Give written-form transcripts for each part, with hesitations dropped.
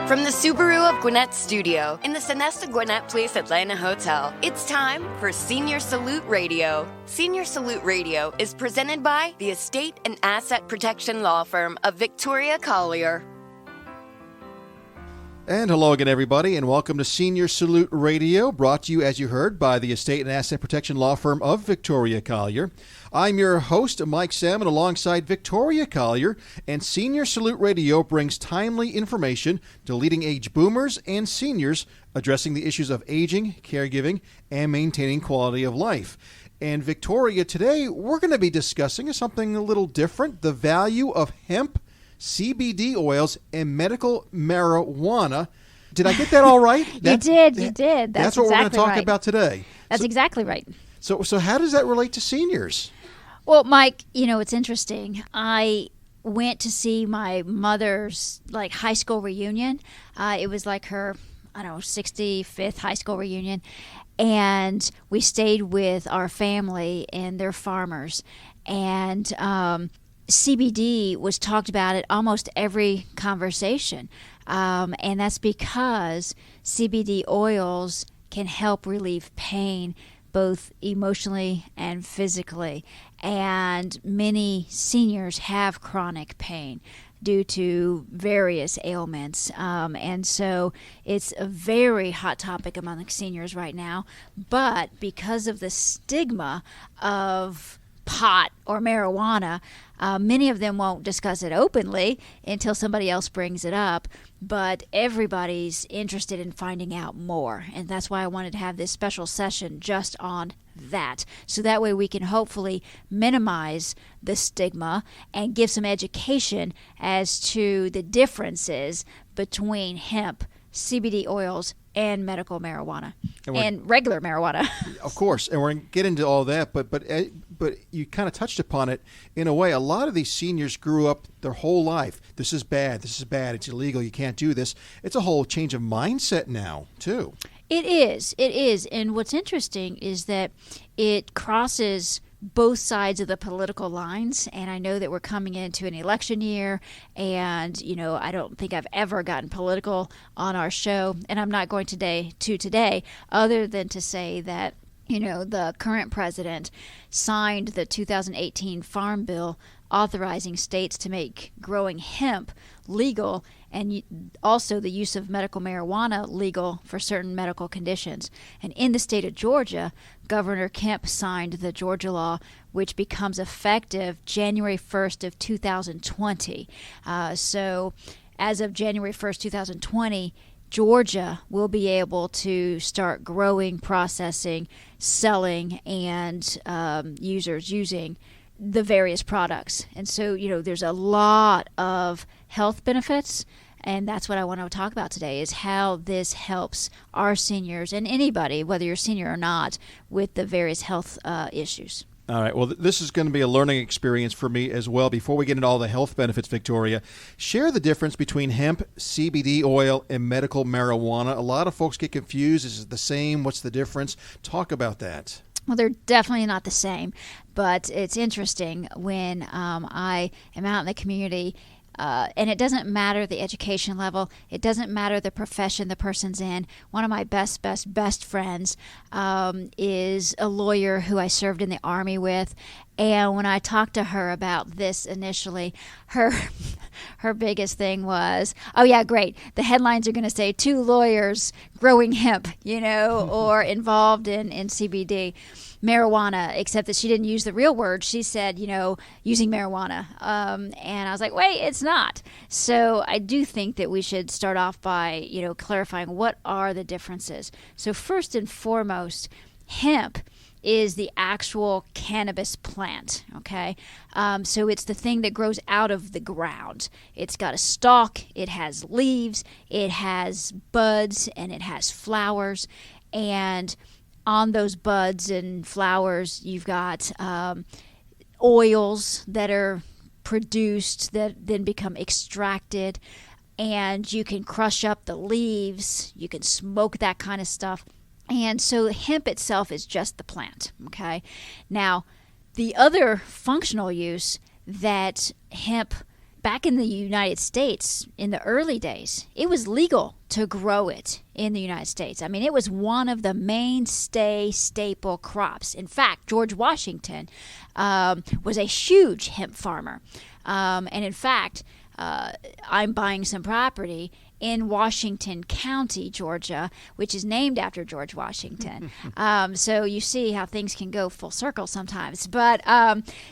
From the Subaru of Gwinnett Studio in the Sonesta Gwinnett Place Atlanta Hotel, it's time for Senior Salute Radio. Senior Salute Radio is presented by the Estate and Asset Protection Law Firm of Victoria Collier. And hello again, everybody, and welcome to Senior Salute Radio, brought to you, as you heard, by the Estate and Asset Protection Law Firm of Victoria Collier. I'm your host, Mike Salmon, alongside Victoria Collier, and Senior Salute Radio brings timely information to leading-age boomers and seniors addressing the issues of aging, caregiving, and maintaining quality of life. And Victoria, today we're going to be discussing something a little different, the value of hemp, CBD oils, and medical marijuana. Did I get that all right? You did. That's what exactly we're going to talk right. about today. That's exactly right. So how does that relate to seniors? Well, Mike, it's interesting. I went to see my mother's high school reunion. It was like her, 65th high school reunion. And we stayed with our family, and they're farmers. And CBD was talked about at almost every conversation. And that's because CBD oils can help relieve pain, both emotionally and physically. And many seniors have chronic pain due to various ailments. And so it's a very hot topic among seniors right now. But because of the stigma of pot or marijuana, many of them won't discuss it openly until somebody else brings it up, but everybody's interested in finding out more, and that's why I wanted to have this special session just on that, so that way we can hopefully minimize the stigma and give some education as to the differences between hemp, CBD oils, and medical marijuana, and regular marijuana. Of course, and we're going to get into all that, but you kind of touched upon it in a way. A lot of these seniors grew up their whole life. This is bad, it's illegal, you can't do this. It's a whole change of mindset now, too. It is. And what's interesting is that it crosses both sides of the political lines, and I know that we're coming into an election year, and I don't think I've ever gotten political on our show, and I'm not going today other than to say that the current president signed the 2018 Farm Bill authorizing states to make growing hemp legal, and also the use of medical marijuana legal for certain medical conditions. And in the state of Georgia, Governor Kemp signed the Georgia law, which becomes effective January 1st of 2020. So as of January 1st, 2020, Georgia will be able to start growing, processing, selling, and users using the various products. And so, there's a lot of health benefits, and that's what I want to talk about today, is how this helps our seniors and anybody, whether you're a senior or not, with the various health issues. All right. Well, this is going to be a learning experience for me as well. Before we get into all the health benefits, Victoria, share the difference between hemp, CBD oil, and medical marijuana. A lot of folks get confused. Is it the same? What's the difference? Talk about that. Well, they're definitely not the same, but it's interesting when I am out in the community, and it doesn't matter the education level. It doesn't matter the profession the person's in. One of my best friends is a lawyer who I served in the Army with. And when I talked to her about this initially, her biggest thing was, oh, yeah, great. The headlines are going to say 2 lawyers growing hemp, or involved in CBD. Marijuana, except that she didn't use the real word. She said, using marijuana. And I was like, wait, it's not. So I do think that we should start off by, clarifying what are the differences. So first and foremost, hemp is the actual cannabis plant, okay? So it's the thing that grows out of the ground. It's got a stalk, it has leaves, it has buds, and it has flowers. And on those buds and flowers, you've got oils that are produced that then become extracted, and you can crush up the leaves, you can smoke that kind of stuff. And so hemp itself is just the plant, okay? Now, the other functional use that hemp back in the United States, in the early days, it was legal to grow it in the United States. I mean, it was one of the mainstay staple crops. In fact, George Washington was a huge hemp farmer. And in fact, I'm buying some property in Washington County, Georgia, which is named after George Washington. So you see how things can go full circle sometimes. But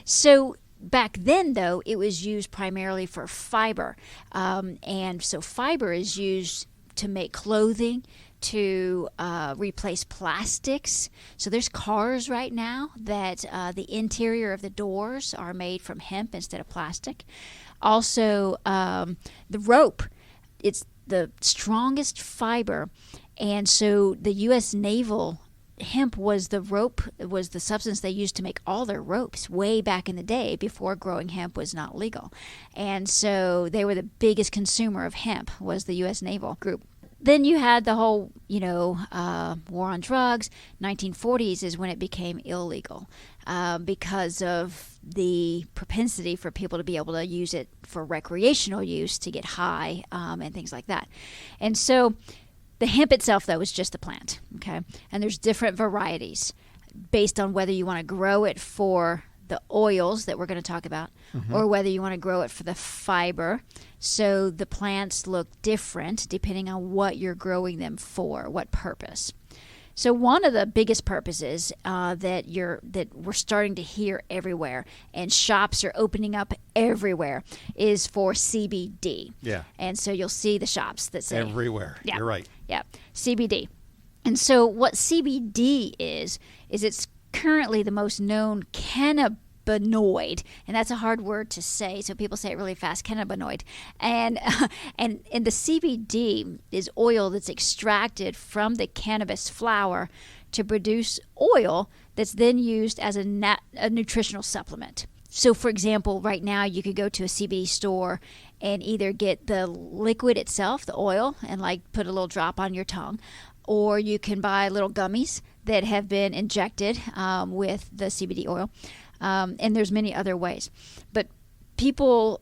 so back then, though, it was used primarily for fiber. And so fiber is used to make clothing, to replace plastics. So there's cars right now that the interior of the doors are made from hemp instead of plastic. Also, the rope, it's the strongest fiber. And so the U.S. naval hemp was the rope, was the substance they used to make all their ropes way back in the day before growing hemp was not legal. And so they were the biggest consumer of hemp, was the U.S. naval group. Then you had the whole, war on drugs. 1940s is when it became illegal because of the propensity for people to be able to use it for recreational use, to get high and things like that. And so the hemp itself, though, is just the plant, okay? And there's different varieties based on whether you want to grow it for the oils that we're going to talk about, or whether you want to grow it for the fiber. So the plants look different depending on what you're growing them for, what purpose. So one of the biggest purposes that we're starting to hear everywhere, and shops are opening up everywhere, is for CBD. Yeah. And so you'll see the shops that say everywhere. Yeah, you're right. Yeah, CBD. And so what CBD is it's currently the most known cannabinoid, and that's a hard word to say, so people say it really fast, cannabinoid. And the CBD is oil that's extracted from the cannabis flower to produce oil that's then used as a nutritional supplement. So, for example, right now you could go to a CBD store and either get the liquid itself, the oil, and put a little drop on your tongue, or you can buy little gummies that have been injected with the CBD oil. And there's many other ways. But people,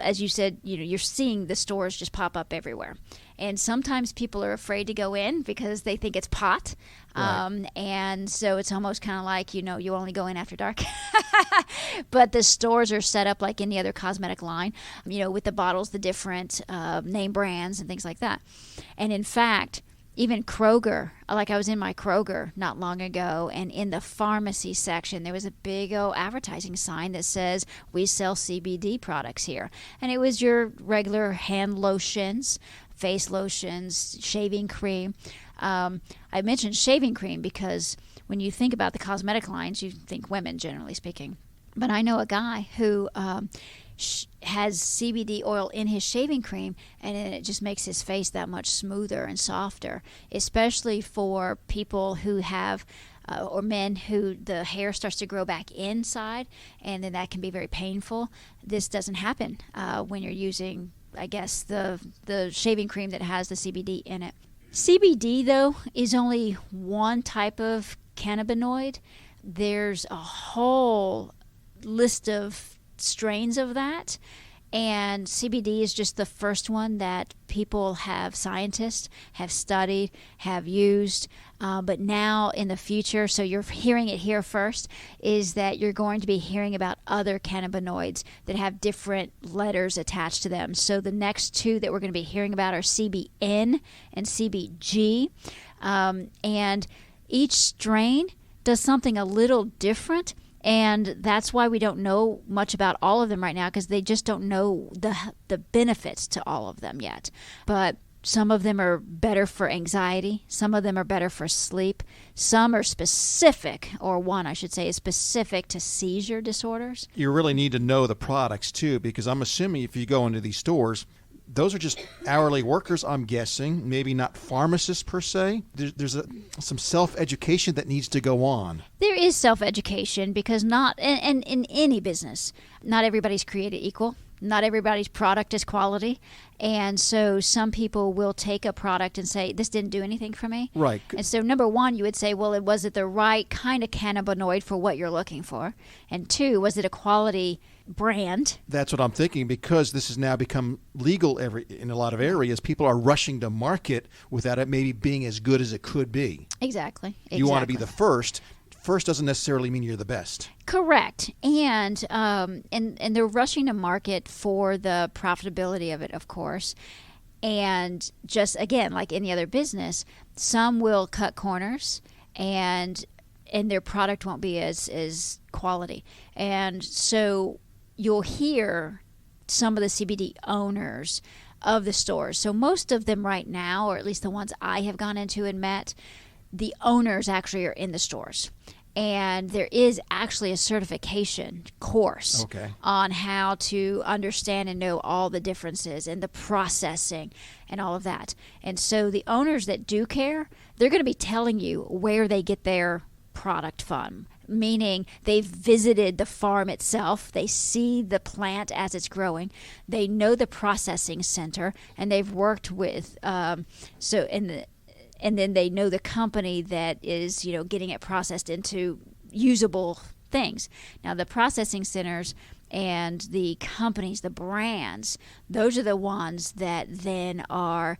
as you said, you're seeing the stores just pop up everywhere. And sometimes people are afraid to go in because they think it's pot. Right. And so it's almost kind of like, you only go in after dark. But the stores are set up like any other cosmetic line, with the bottles, the different name brands and things like that. And in fact, even Kroger, I was in my Kroger not long ago, and in the pharmacy section, there was a big old advertising sign that says, "We sell CBD products here." And it was your regular hand lotions, face lotions, shaving cream. I mentioned shaving cream because when you think about the cosmetic lines, you think women, generally speaking. But I know a guy who has CBD oil in his shaving cream, and it just makes his face that much smoother and softer, especially for people who have or men who the hair starts to grow back inside, and then that can be very painful. This doesn't happen when you're using, I guess, the shaving cream that has the CBD in it. CBD, though, is only one type of cannabinoid. There's a whole list of strains of that, and CBD is just the first one that scientists have studied, have used, but now in the future, so you're hearing it here first, is that you're going to be hearing about other cannabinoids that have different letters attached to them. So the next two that we're going to be hearing about are CBN and CBG, and each strain does something a little different. And that's why we don't know much about all of them right now, because they just don't know the benefits to all of them yet. But some of them are better for anxiety. Some of them are better for sleep. Some are specific, or one, I should say, is specific to seizure disorders. You really need to know the products, too, because I'm assuming if you go into these stores, those are just hourly workers, I'm guessing, maybe not pharmacists per se. There's some self-education that needs to go on. There is self-education because not, and in any business, not everybody's created equal. Not everybody's product is quality. And so some people will take a product and say, this didn't do anything for me. Right. And so number one, you would say, well, was it the right kind of cannabinoid for what you're looking for? And two, was it a quality brand? That's what I'm thinking, because this has now become legal in a lot of areas. People are rushing to market without it maybe being as good as it could be. Exactly. You want to be the first. First doesn't necessarily mean you're the best. Correct. And they're rushing to market for the profitability of it, of course. And just, again, like any other business, some will cut corners and their product won't be as quality. And so you'll hear some of the CBD owners of the stores. So most of them right now, or at least the ones I have gone into and met, the owners actually are in the stores. And there is actually a certification course on how to understand and know all the differences and the processing and all of that. And so the owners that do care, they're going to be telling you where they get their product from, meaning they've visited the farm itself, they see the plant as it's growing, they know the processing center, and they've worked with and then they know the company that is, getting it processed into usable things. Now, the processing centers and the companies, the brands, those are the ones that then are,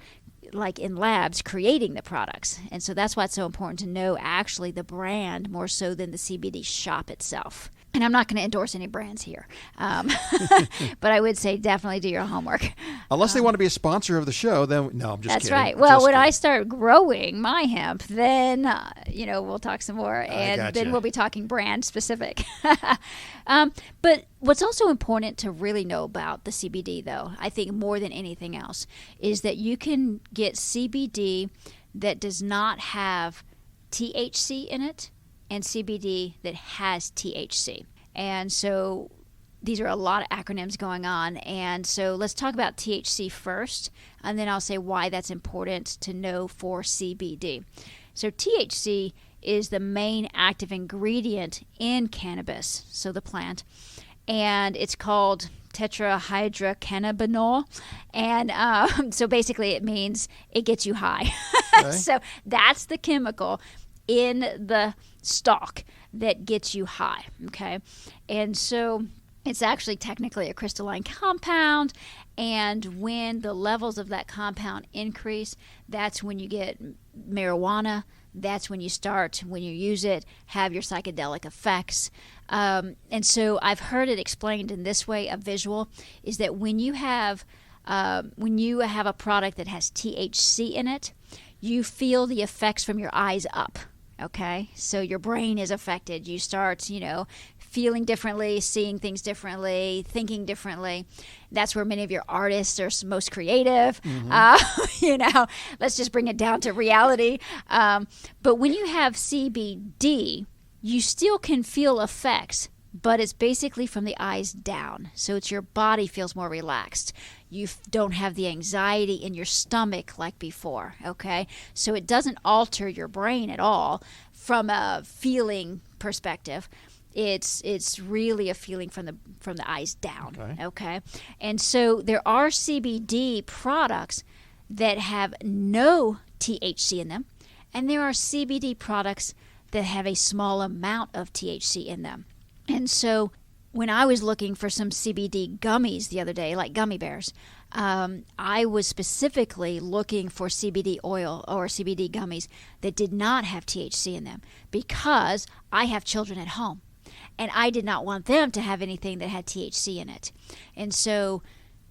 like in labs, creating the products. And so that's why it's so important to know actually the brand more so than the CBD shop itself. And I'm not going to endorse any brands here. But I would say definitely do your homework. Unless they want to be a sponsor of the show, then no, I'm just that's kidding. That's right. Well, when I start growing my hemp, then, we'll talk some more. And then we'll be talking brand specific. But what's also important to really know about the CBD, though, I think more than anything else, is that you can get CBD that does not have THC in it, and CBD that has THC. And so these are a lot of acronyms going on. And so let's talk about THC first, and then I'll say why that's important to know for CBD. So THC is the main active ingredient in cannabis, so the plant, and it's called tetrahydrocannabinol. And so basically it means it gets you high. Okay. So that's the chemical in the stalk that gets you high, okay? And so it's actually technically a crystalline compound, and when the levels of that compound increase, that's when you get marijuana. That's when you start, when you use it, have your psychedelic effects. And so I've heard it explained in this way, a visual, is that when you have a product that has THC in it, you feel the effects from your eyes up. Okay, so your brain is affected. You start, feeling differently, seeing things differently, thinking differently. That's where many of your artists are most creative. Mm-hmm. Let's just bring it down to reality. But when you have CBD, you still can feel effects, but it's basically from the eyes down. So it's your body feels more relaxed. You don't have the anxiety in your stomach like before, okay? So it doesn't alter your brain at all from a feeling perspective. It's really a feeling from the eyes down, okay? And so there are CBD products that have no THC in them, and there are CBD products that have a small amount of THC in them. And so when I was looking for some CBD gummies the other day, like gummy bears, I was specifically looking for CBD oil or CBD gummies that did not have THC in them, because I have children at home, and I did not want them to have anything that had THC in it. And so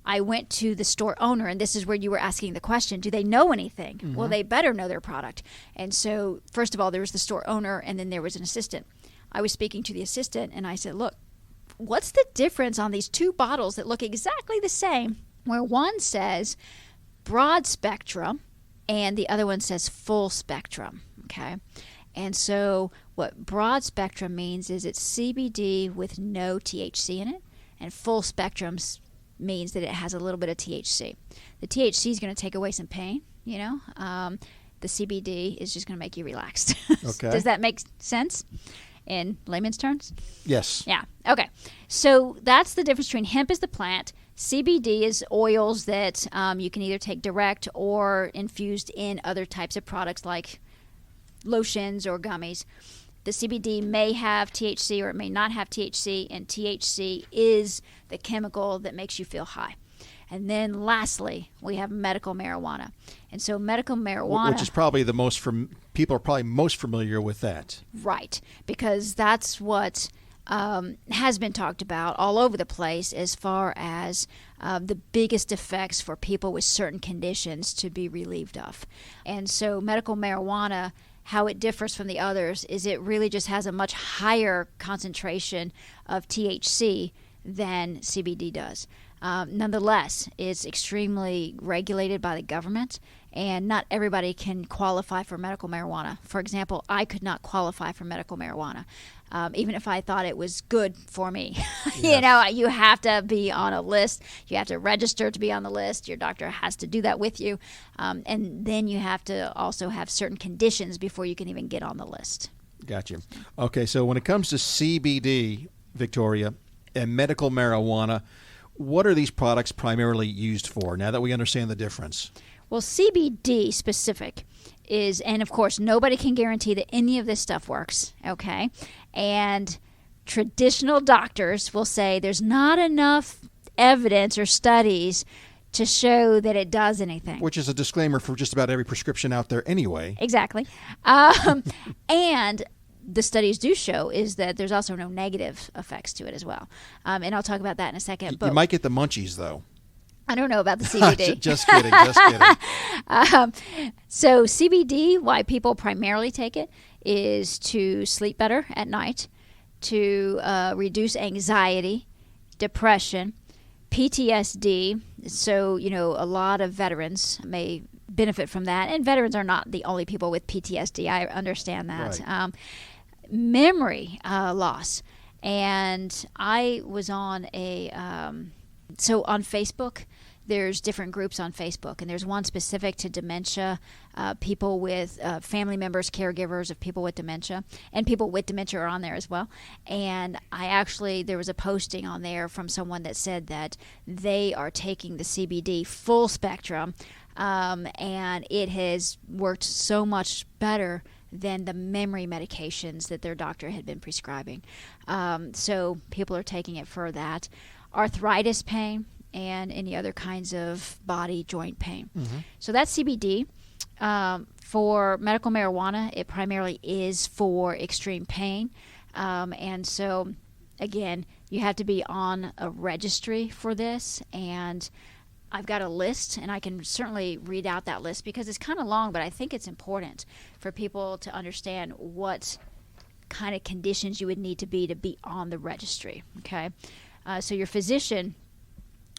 I went to the store owner, and this is where you were asking the question, do they know anything? Mm-hmm. Well, they better know their product. And so first of all, there was the store owner, and then there was an assistant. I was speaking to the assistant, and I said, look, what's the difference on these two bottles that look exactly the same, where one says broad spectrum and the other one says full spectrum, okay? And so what broad spectrum means is it's CBD with no THC in it, and full spectrum means that it has a little bit of THC. The THC is going to take away some pain, The CBD is just going to make you relaxed. Okay. Does that make sense? in layman's terms? Yes. Yeah. Okay. So that's the difference between hemp is the plant. CBD is oils that you can either take direct or infused in other types of products like lotions or gummies. The CBD may have THC or it may not have THC, and THC is the chemical that makes you feel high. And then lastly, we have medical marijuana. And so medical marijuana... Which is probably the most... people are probably most familiar with that. Right, because that's what has been talked about all over the place as far as the biggest effects for people with certain conditions to be relieved of. And so medical marijuana, how it differs from the others is it really just has a much higher concentration of THC than CBD does. Nonetheless, it's extremely regulated by the government, and not everybody can qualify for medical marijuana. For example, I could not qualify for medical marijuana, even if I thought it was good for me. Yes. You have to be on a list. You have to register to be on the list. Your doctor has to do that with you. And then you have to also have certain conditions before you can even get on the list. Gotcha. Okay, so when it comes to CBD, Victoria, and medical marijuana, what are these products primarily used for, now that we understand the difference? Well, CBD specific is, and of course, nobody can guarantee that any of this stuff works, okay? And traditional doctors will say there's not enough evidence or studies to show that it does anything. Which is a disclaimer for just about every prescription out there anyway. Exactly. And the studies do show is that there's also no negative effects to it as well. And I'll talk about that in a second. But you might get the munchies, though. I don't know about the CBD. Just kidding. So CBD, why people primarily take it, is to sleep better at night, to reduce anxiety, depression, PTSD. So, a lot of veterans may benefit from that. And veterans are not the only people with PTSD. I understand that. Right. Memory loss. And I was on so on Facebook, there's different groups on Facebook, and there's one specific to dementia, people with family members, caregivers of people with dementia, and people with dementia are on there as well. And there was a posting on there from someone that said that they are taking the CBD full spectrum, and it has worked so much better than the memory medications that their doctor had been prescribing. So people are taking it for that. Arthritis pain and any other kinds of body joint pain. Mm-hmm. So that's CBD. For medical marijuana, it primarily is for extreme pain. And so, again, you have to be on a registry for this. And I've got a list, and I can certainly read out that list because it's kind of long, but I think it's important for people to understand what kind of conditions you would need to be on the registry, okay? So your physician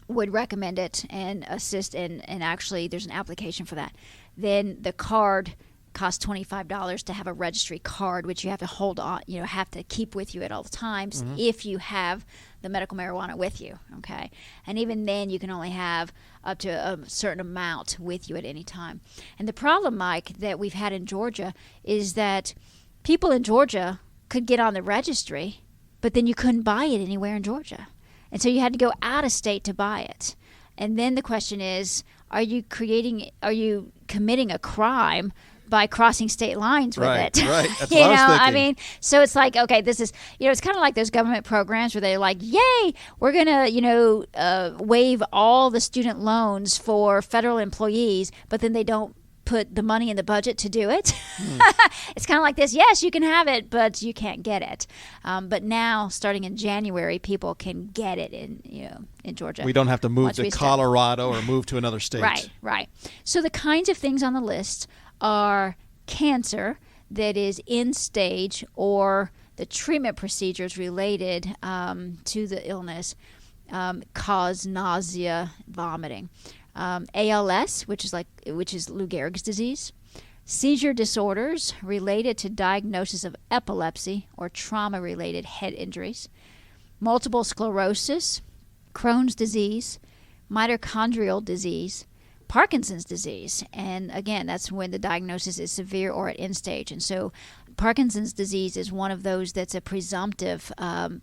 would recommend it and assist, and actually there's an application for that. Then the card costs $25 to have a registry card, which you have to hold on, have to keep with you at all times if you have the medical marijuana with you, okay? And even then, you can only have up to a certain amount with you at any time. And the problem, Mike, that we've had in Georgia is that people in Georgia could get on the registry, but then you couldn't buy it anywhere in Georgia. And so you had to go out of state to buy it. And then the question is, are you committing a crime by crossing state lines with it? Right. That's what I was thinking. I mean, so it's like, okay, this is, it's kind of like those government programs where they're like, yay, we're going to, waive all the student loans for federal employees, but then they don't put the money in the budget to do it. It's kind of like this. Yes, you can have it, but you can't get it. But now, starting in January, people can get it in Georgia. We don't have to move to Colorado or move to another state. Right. So the kinds of things on the list are cancer that is in stage or the treatment procedures related to the illness cause nausea, vomiting. ALS, which is Lou Gehrig's disease, seizure disorders related to diagnosis of epilepsy or trauma-related head injuries, multiple sclerosis, Crohn's disease, mitochondrial disease, Parkinson's disease. And again, that's when the diagnosis is severe or at end stage. And so Parkinson's disease is one of those that's a presumptive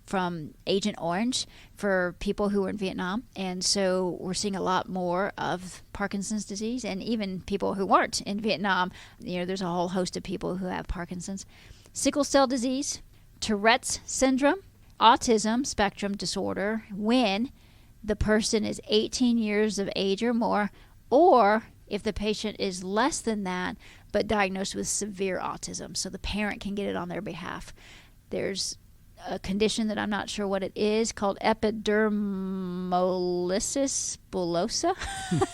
from Agent Orange for people who were in Vietnam. And so we're seeing a lot more of Parkinson's disease, and even people who weren't in Vietnam. There's a whole host of people who have Parkinson's. Sickle cell disease, Tourette's syndrome, autism spectrum disorder when the person is 18 years of age or more, or if the patient is less than that, but diagnosed with severe autism, so the parent can get it on their behalf. There's a condition that I'm not sure what it is called epidermolysis bullosa.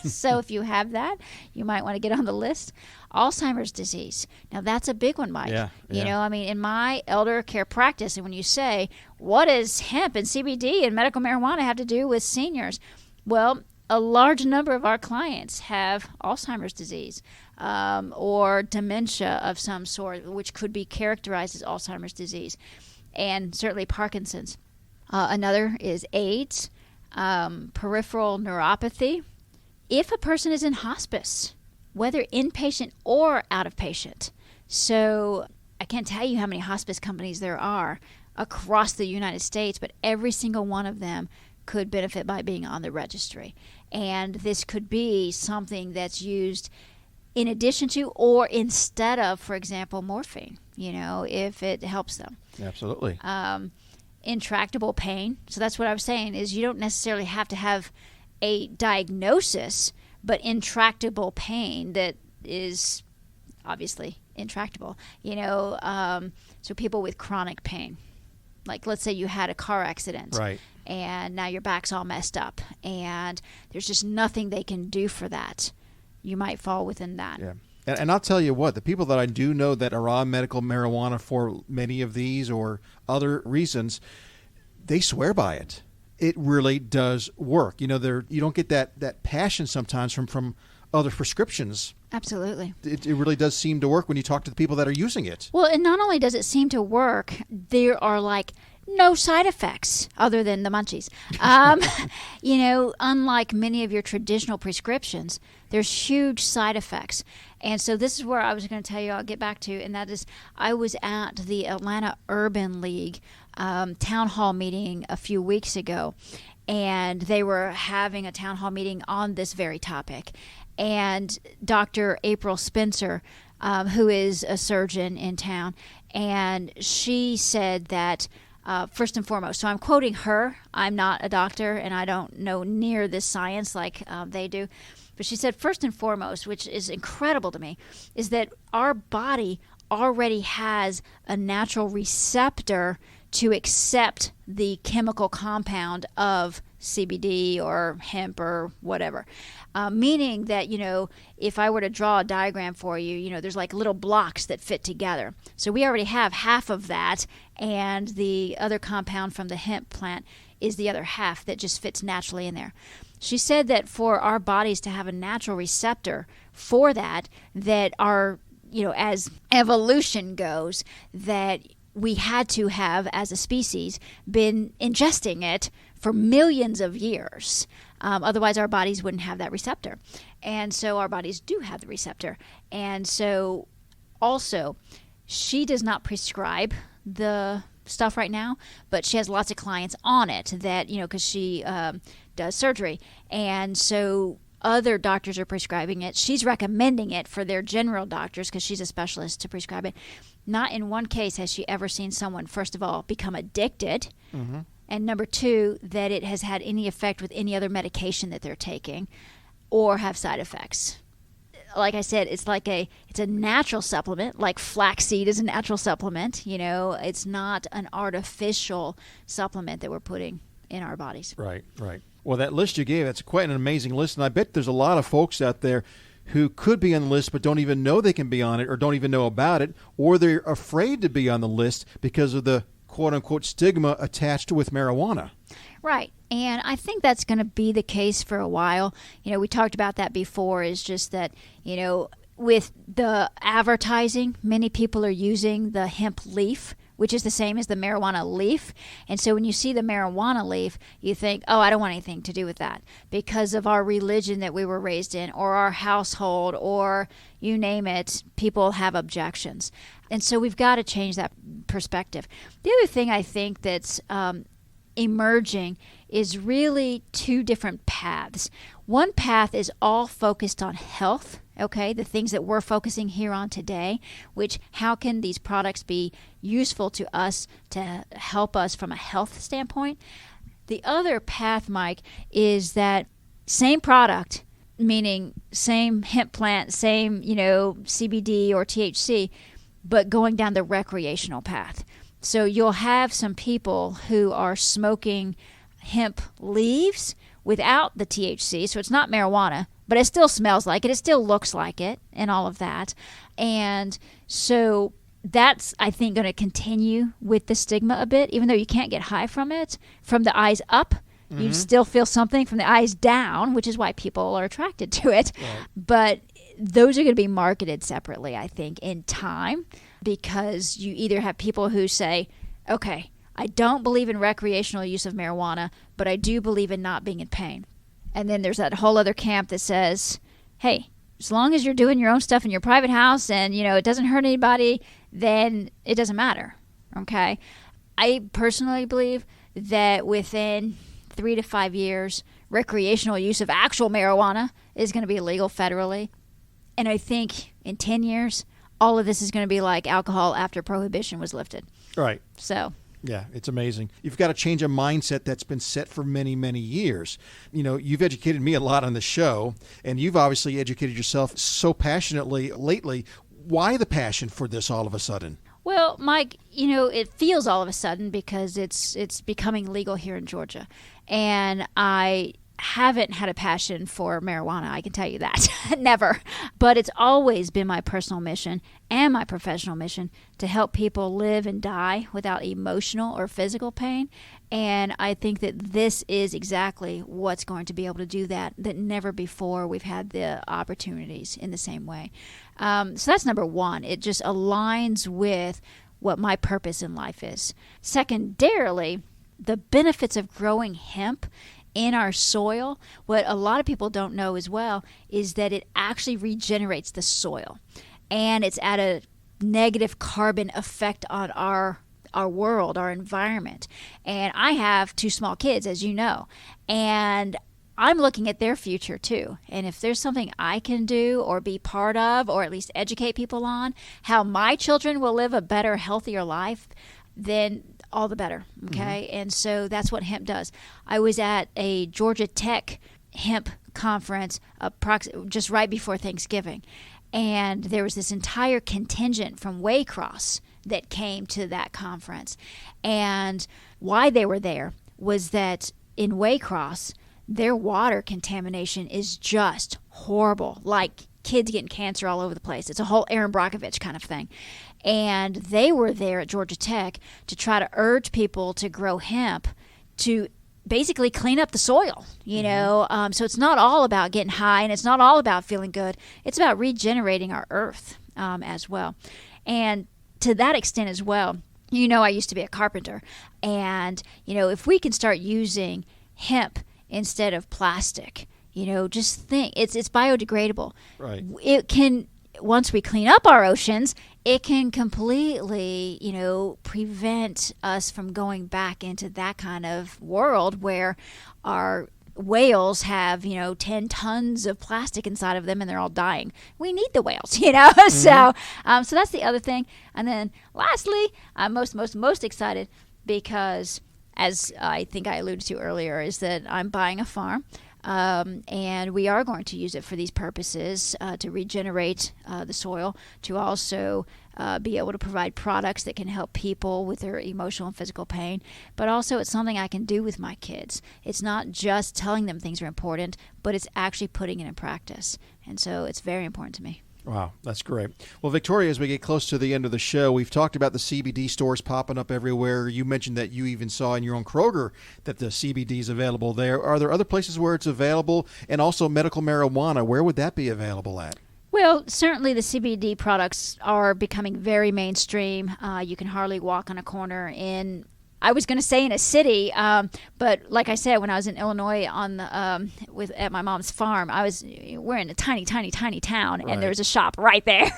So if you have that, you might want to get on the list. Alzheimer's disease. Now that's a big one, Mike. Yeah. In my elder care practice, and when you say, what does hemp and CBD and medical marijuana have to do with seniors? Well, a large number of our clients have Alzheimer's disease or dementia of some sort, which could be characterized as Alzheimer's disease, and certainly Parkinson's. Another is AIDS, peripheral neuropathy. If a person is in hospice, whether inpatient or out of patient. So I can't tell you how many hospice companies there are across the United States, but every single one of them could benefit by being on the registry. And this could be something that's used in addition to or instead of, for example, morphine, if it helps them. Absolutely. Intractable pain. So that's what I was saying, is you don't necessarily have to have a diagnosis, but intractable pain that is obviously intractable. So people with chronic pain. Like, let's say you had a car accident. Right. And now your back's all messed up, and there's just nothing they can do for that. You might fall within that. Yeah. And I'll tell you what, the people that I do know that are on medical marijuana for many of these or other reasons, they swear by it. It really does work. You don't get that passion sometimes from other prescriptions. Absolutely. It really does seem to work when you talk to the people that are using it. Well, and not only does it seem to work, there are no side effects other than the munchies. Unlike many of your traditional prescriptions, there's huge side effects. And so this is where I was going to tell you, I'll get back to, and that is I was at the Atlanta Urban League town hall meeting a few weeks ago, and they were having a town hall meeting on this very topic. And Dr. April Spencer, who is a surgeon in town, and she said that first and foremost, so I'm quoting her, I'm not a doctor and I don't know near this science like they do, but she said first and foremost, which is incredible to me, is that our body already has a natural receptor to accept the chemical compound of CBD or hemp or whatever. Meaning that, if I were to draw a diagram for you, there's like little blocks that fit together. So we already have half of that, and the other compound from the hemp plant is the other half that just fits naturally in there. She said that for our bodies to have a natural receptor for that our, as evolution goes, that we had to have, as a species, been ingesting it for millions of years. Otherwise, our bodies wouldn't have that receptor. And so our bodies do have the receptor. And so also, she does not prescribe the stuff right now, but she has lots of clients on it that, because she does surgery. And so other doctors are prescribing it. She's recommending it for their general doctors because she's a specialist to prescribe it. Not in one case has she ever seen someone, first of all, become addicted. Mm-hmm. And number two, that it has had any effect with any other medication that they're taking or have side effects. Like I said, it's a natural supplement, like flaxseed is a natural supplement. It's not an artificial supplement that we're putting in our bodies. Right. Well, that list you gave, that's quite an amazing list. And I bet there's a lot of folks out there who could be on the list but don't even know they can be on it or don't even know about it, or they're afraid to be on the list because of the quote-unquote stigma attached with marijuana. Right. And I think that's going to be the case for a while. We talked about that before, is just that, with the advertising, many people are using the hemp leaf, which is the same as the marijuana leaf. And so when you see the marijuana leaf, you think, oh, I don't want anything to do with that because of our religion that we were raised in, or our household, or you name it, people have objections. And so we've got to change that perspective. The other thing I think that's emerging is really two different paths. One path is all focused on health, okay, the things that we're focusing here on today, which how can these products be useful to us to help us from a health standpoint. The other path, Mike, is that same product, meaning same hemp plant, same, CBD or THC, but going down the recreational path. So you'll have some people who are smoking hemp leaves without the THC, so it's not marijuana, but it still smells like it still looks like it, and all of that. And so that's, I think, going to continue with the stigma a bit, even though you can't get high from it. From the eyes up, you still feel something. From the eyes down, which is why people are attracted to it. Right. But those are going to be marketed separately, I think, in time, because you either have people who say, okay, I don't believe in recreational use of marijuana, but I do believe in not being in pain. And then there's that whole other camp that says, hey, as long as you're doing your own stuff in your private house and, it doesn't hurt anybody, then it doesn't matter, okay? I personally believe that within 3 to 5 years, recreational use of actual marijuana is going to be illegal federally. And I think in 10 years, all of this is going to be like alcohol after prohibition was lifted. Right. So... yeah, it's amazing. You've got to change a mindset that's been set for many, many years. You've educated me a lot on the show, and you've obviously educated yourself so passionately lately. Why the passion for this all of a sudden? Well, Mike, it feels all of a sudden because it's becoming legal here in Georgia. And I haven't had a passion for marijuana, I can tell you that. Never. But it's always been my personal mission and my professional mission to help people live and die without emotional or physical pain. And I think that this is exactly what's going to be able to do that never before we've had the opportunities in the same way. So that's number one. It just aligns with what my purpose in life is. Secondarily, the benefits of growing hemp in our soil, what a lot of people don't know as well, is that it actually regenerates the soil. And it's at a negative carbon effect on our world, our environment. And I have 2 small kids, as you know, and I'm looking at their future too. And if there's something I can do or be part of, or at least educate people on how my children will live a better, healthier life, then all the better, okay? And so that's what hemp does. I was at a Georgia Tech hemp conference just right before Thanksgiving, and there was this entire contingent from Waycross that came to that conference. And why they were there was that in Waycross, their water contamination is just horrible, like kids getting cancer all over the place. It's a whole Aaron Brockovich kind of thing. And they were there at Georgia Tech to try to urge people to grow hemp to basically clean up the soil, So it's not all about getting high, and it's not all about feeling good. It's about regenerating our earth as well. And to that extent as well, I used to be a carpenter. And, if we can start using hemp instead of plastic, just think, it's biodegradable. Right. It can, once we clean up our oceans, it can completely, prevent us from going back into that kind of world where our whales have, 10 tons of plastic inside of them and they're all dying. We need the whales, So that's the other thing. And then lastly, I'm most excited because, as I think I alluded to earlier, is that I'm buying a farm. And we are going to use it for these purposes, to regenerate the soil, to also be able to provide products that can help people with their emotional and physical pain. But also it's something I can do with my kids. It's not just telling them things are important, but it's actually putting it in practice. And so it's very important to me. Wow, that's great. Well, Victoria, as we get close to the end of the show, we've talked about the CBD stores popping up everywhere. You mentioned that you even saw in your own Kroger that the CBD is available there. Are there other places where it's available? And also medical marijuana, where would that be available at? Well, certainly the CBD products are becoming very mainstream. You can hardly walk on a corner in, I was going to say in a city, but like I said, when I was in Illinois at my mom's farm, we're in a tiny town, Right. and there's a shop right there.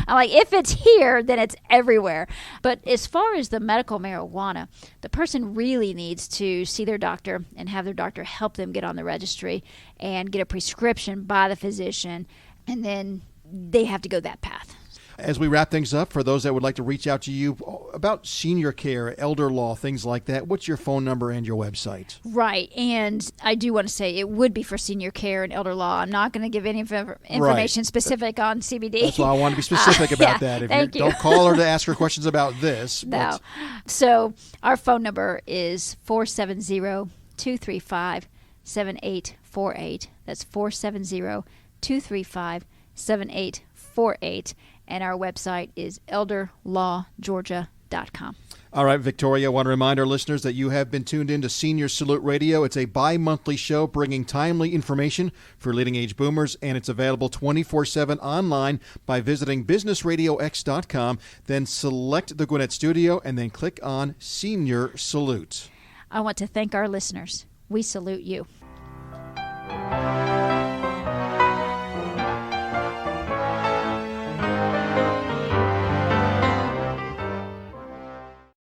I'm like, if it's here, then it's everywhere. But as far as the medical marijuana, the person really needs to see their doctor and have their doctor help them get on the registry and get a prescription by the physician, and then they have to go that path. As we wrap things up, for those that would like to reach out to you about senior care, elder law, things like that, what's your phone number and your website? Right. And I do want to say it would be for senior care and elder law. I'm not going to give any information specific on CBD. That's why I want to be specific about that. If thank you. Don't call her to ask her questions about this. No. So our phone number is 470-235-7848. That's 470-235-7848. And our website is elderlawgeorgia.com. All right, Victoria, I want to remind our listeners that you have been tuned in to Senior Salute Radio. It's a bi-monthly show bringing timely information for leading-age boomers, and it's available 24/7 online by visiting businessradiox.com. Then select the Gwinnett Studio and then click on Senior Salute. I want to thank our listeners. We salute you.